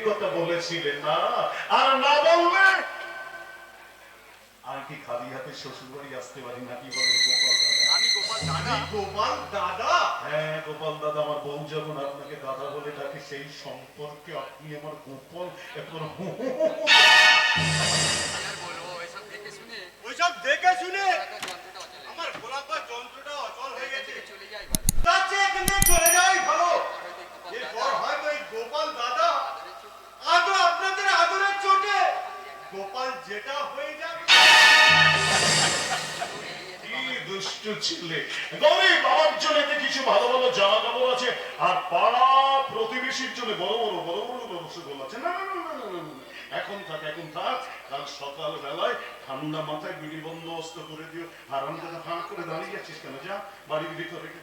কথা বলেছিলে না, আর না বললে আমি কি খালি হাতে শ্বশুর বাড়ি আসতে পারি নাকি? বলেন গোপাল দাদা। আমি গোপাল দাদা? গোপাল দাদা? হ্যাঁ গোপাল দাদা, আমার বউ যখন আপনাকে দাদা বলে ডাকে সেই সম্পর্কে আপনি আমার গোপাল এখন আর বলবো এসব দেখে শুনে ওইসব দেখে শুনে যন্ত্রটা অচল হয়ে আমার গোলাপার যন্ত্রটা অচল হয়ে গেছে। গেছে। চলে যাই ভালো। তার চেয়ে এখান থেকে চলে যাওয়াই ভালো। আর হয়তো এই গোপাল এরপর দাদা হয়তো এই গোপাল দাদা আদরের চোখে আদৌ আপনাদের আদরের চোটে গোপাল যেটা হয়ে যাবে। কি দুষ্টু ছেলে। গরিব বাবার জন্য এতে কিছু ভালো ভালো জামা কাপড় আছে, আর পাড়া প্রতিবেশীর জন্য বড় বড় রসগোল্লা আছে। না না না না না, না, না। এখন থাক, এখন থাক। কাল সকাল বেলায় ঠান্ডা মাথায় বিড়ি বন্দোবস্ত করে দিও। আর আমি তো ফাঁক করে দাঁড়িয়ে যাচ্ছিস কেন? যা বাড়ির ভিতরে রেখে